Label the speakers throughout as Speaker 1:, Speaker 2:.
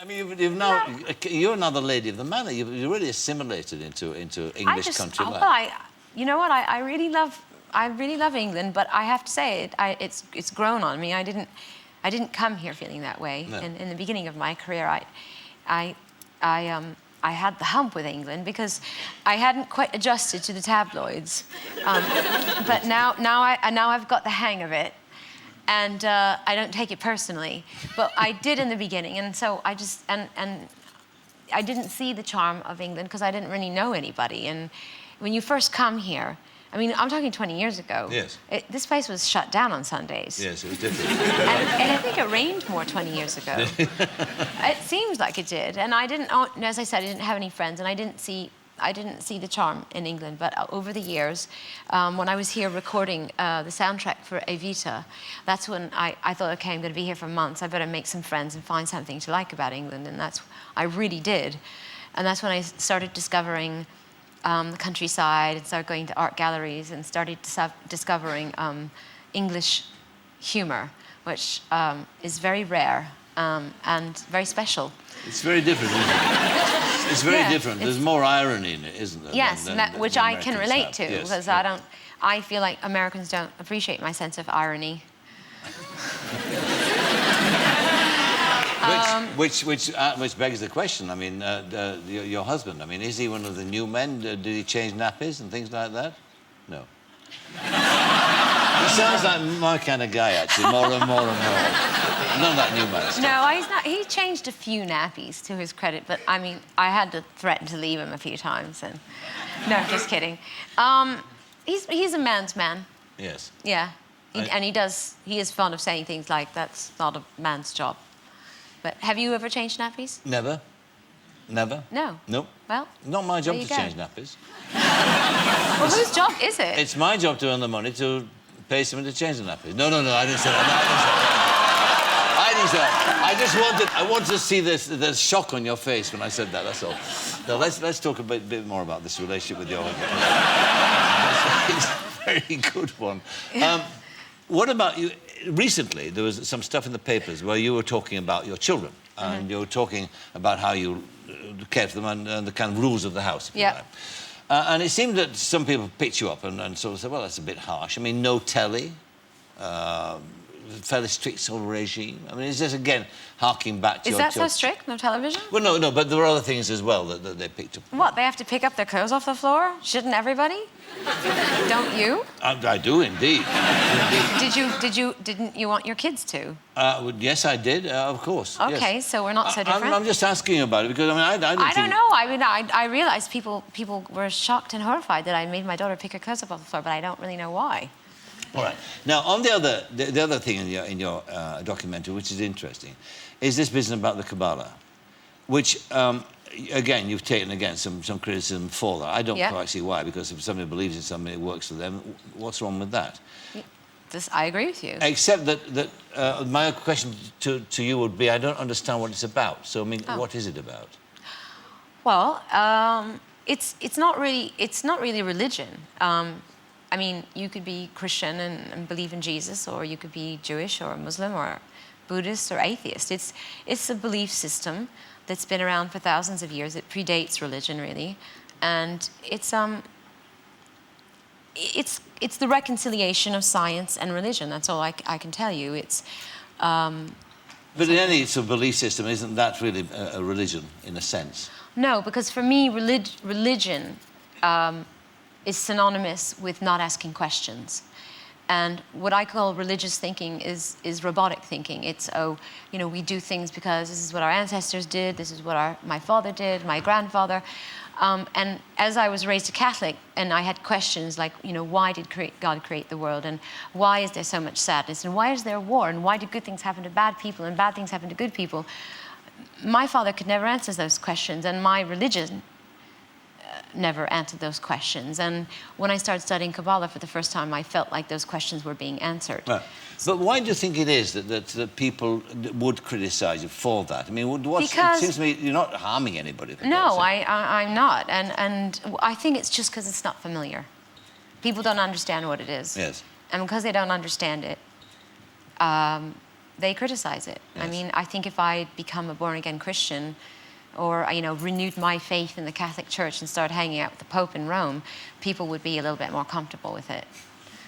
Speaker 1: I mean, you've now, you're now the lady of the manor. You're really assimilated into English country life.
Speaker 2: Well, you know what? I really love England, but I have to say it's grown on me. I didn't come here feeling that way.
Speaker 1: No.
Speaker 2: In the beginning of my career, I had the hump with England because I hadn't quite adjusted to the tabloids. But now I've got the hang of it. And I don't take it personally, but I did in the beginning, and so I just and I didn't see the charm of England because I didn't really know anybody. And when you first come here, I mean, I'm talking 20 years ago.
Speaker 1: Yes.
Speaker 2: This place was shut down on Sundays.
Speaker 1: Yes, it was different.
Speaker 2: and I think it rained more 20 years ago. It seems like it did, and I didn't. As I said, I didn't have any friends, and I didn't see the charm in England, but over the years, when I was here recording the soundtrack for Evita, that's when I thought, okay, I'm going to be here for months. I better make some friends and find something to like about England, and I really did. And that's when I started discovering the countryside, and started going to art galleries, and started discovering English humor, which is very rare and very special.
Speaker 1: It's very different, isn't it? It's very different. There's more irony in it, isn't there?
Speaker 2: Yes, which I can relate to,
Speaker 1: yes,
Speaker 2: because I feel like Americans don't appreciate my sense of irony.
Speaker 1: Which begs the question. I mean, your husband. I mean, is he one of the new men? Did he change nappies and things like that? No. He sounds like my kind of guy, actually, more and more and more. None of that new man stuff.
Speaker 2: No, he's not. He changed a few nappies, to his credit, but I mean, I had to threaten to leave him a few times. And no, just kidding. He's a man's man.
Speaker 1: Yes.
Speaker 2: Yeah, and he is fond of saying things like, "That's not a man's job." But have you ever changed nappies?
Speaker 1: Never. Never?
Speaker 2: No.
Speaker 1: Nope.
Speaker 2: Well,
Speaker 1: not my job to change nappies.
Speaker 2: Well, whose job is it?
Speaker 1: It's my job to earn the money to pay someone to change the nappies. No, I didn't say that. I didn't say that. I wanted to see the shock on your face when I said that, that's all. Now, let's talk a bit more about this relationship with your husband. It's a very good one. What about you? Recently, there was some stuff in the papers where you were talking about your children, and you were talking about how you cared for them and the kind of rules of the house.
Speaker 2: Yeah.
Speaker 1: And it seemed that some people picked you up and sort of said, well, that's a bit harsh. I mean, no telly, fairly strict sort of regime. I mean, is this, again, harking back to
Speaker 2: Is that so strict, no television?
Speaker 1: Well, no, but there were other things as well that they picked up.
Speaker 2: What, they have to pick up their clothes off the floor? Shouldn't everybody? Don't you?
Speaker 1: I do, indeed.
Speaker 2: Didn't you want your kids to?
Speaker 1: Yes, I did, of course.
Speaker 2: Okay,
Speaker 1: yes.
Speaker 2: So we're not so different.
Speaker 1: I'm just asking you about it because, I mean,
Speaker 2: I don't know. I mean, I realized people were shocked and horrified that I made my daughter pick her clothes up off the floor, but I don't really know why.
Speaker 1: All right. Now, on the other thing in your documentary, which is interesting, is this business about the Kabbalah, which, again, you've taken, some criticism for that. I don't quite see why, because if somebody believes in something, it works for them. What's wrong with that?
Speaker 2: I agree with you.
Speaker 1: Except that my question to you would be, I don't understand what it's about. So, I mean, what is it about?
Speaker 2: Well, it's not really religion. I mean, you could be Christian and believe in Jesus, or you could be Jewish or Muslim or Buddhist or atheist. It's a belief system that's been around for thousands of years. It predates religion, really, and it's the reconciliation of science and religion. That's all I can tell you. It's.
Speaker 1: But in any sort of belief system, isn't that really a religion in a sense? No,
Speaker 2: because for me, religion is synonymous with not asking questions. And what I call religious thinking is robotic thinking. It's, we do things because this is what our ancestors did, this is what my father did, my grandfather. And as I was raised a Catholic, and I had questions like, why did God create the world? And why is there so much sadness? And why is there war? And why do good things happen to bad people and bad things happen to good people? My father could never answer those questions, and my religion never answered those questions. And when I started studying Kabbalah for the first time, I felt like those questions were being answered.
Speaker 1: Right. But why do you think it is that people would criticise you for that? I mean, it seems to me you're not harming anybody.
Speaker 2: No, I'm not. And I think it's just because it's not familiar. People don't understand what it is.
Speaker 1: Yes.
Speaker 2: And because they don't understand it, they criticize it.
Speaker 1: Yes.
Speaker 2: I mean, I think if I become a born-again Christian, or renewed my faith in the Catholic Church and started hanging out with the Pope in Rome, people would be a little bit more comfortable with it.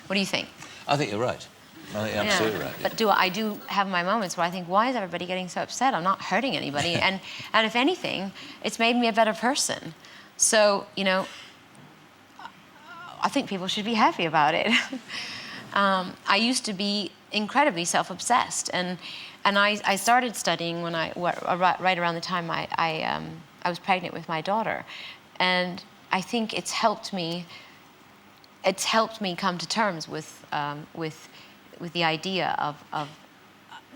Speaker 2: What do you think?
Speaker 1: I think you're right. I think you're absolutely right.
Speaker 2: But I do have my moments where I think, why is everybody getting so upset? I'm not hurting anybody. and if anything, it's made me a better person. So, I think people should be happy about it. I used to be incredibly self-obsessed, and I started studying when right around the time I was pregnant with my daughter, and I think it's helped me come to terms with the idea of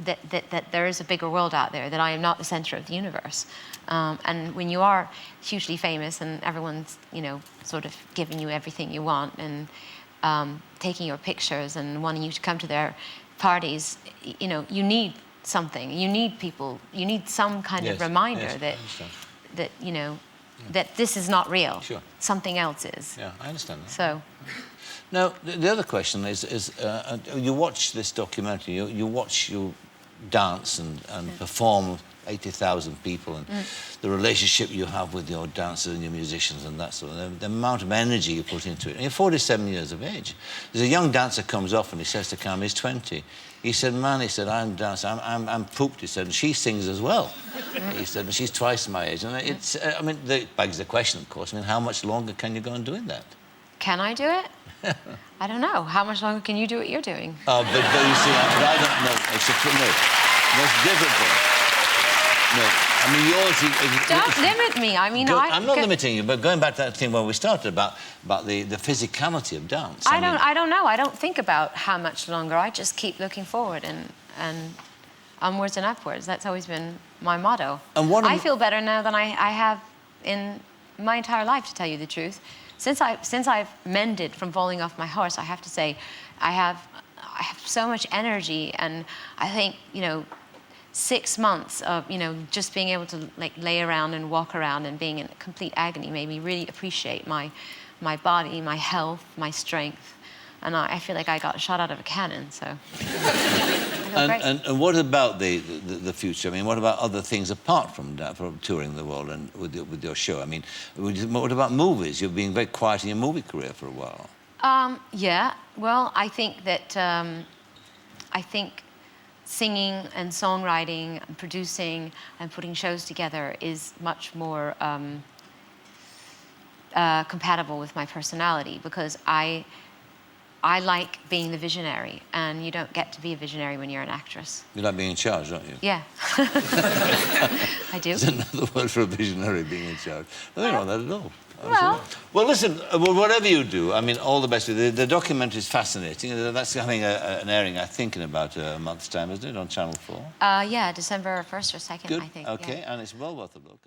Speaker 2: that there is a bigger world out there, that I am not the center of the universe. And when you are hugely famous and everyone's, sort of giving you everything you want and taking your pictures and wanting you to come to their parties, you need something. You need people. You need some kind of reminder that that this is not real.
Speaker 1: Sure.
Speaker 2: Something else is.
Speaker 1: Yeah, I understand that.
Speaker 2: So.
Speaker 1: Now, the other question is you watch this documentary, you watch you dance and perform 80,000 people, and the relationship you have with your dancers and your musicians and that sort of, the amount of energy you put into it. And you're 47 years of age. There's a young dancer comes off and he says to Cam, he's 20. He said, man, he said, I'm pooped, he said, and she sings as well. He said, and she's twice my age. And it's, I mean, it begs the question, of course, I mean, how much longer can you go on doing that?
Speaker 2: Can I do it? I don't know. How much longer can you do what you're doing?
Speaker 1: Oh, but you see, I don't know. It's different. No, I mean, yours...
Speaker 2: Don't limit me. I mean,
Speaker 1: I'm not limiting you, but going back to that thing where we started about the physicality of dance.
Speaker 2: I don't know. I don't think about how much longer. I just keep looking forward and onwards and upwards. That's always been my motto. And I feel better now than I have in my entire life, to tell you the truth. Since I've mended from falling off my horse, I have to say, I have so much energy, and I think 6 months of just being able to lay around and walk around and being in complete agony made me really appreciate my body, my health, my strength, and I feel like I got shot out of a cannon. So.
Speaker 1: And what about the future? I mean, what about other things apart from that, from touring the world and with your show? I mean, what about movies? You've been very quiet in your movie career for a while.
Speaker 2: Yeah. Well, I think that singing and songwriting and producing and putting shows together is much more compatible with my personality, because I like being the visionary, and you don't get to be a visionary when you're an actress. You like being in charge, don't you? Yeah. I do. There's another word for a visionary, being in charge. I don't know that at all. Well, listen, whatever you do, I mean, all the best. The documentary is fascinating. That's having an airing, I think, in about a month's time, isn't it, on Channel 4? Yeah, December 1st or 2nd, I think. Okay, yeah. And it's well worth a look.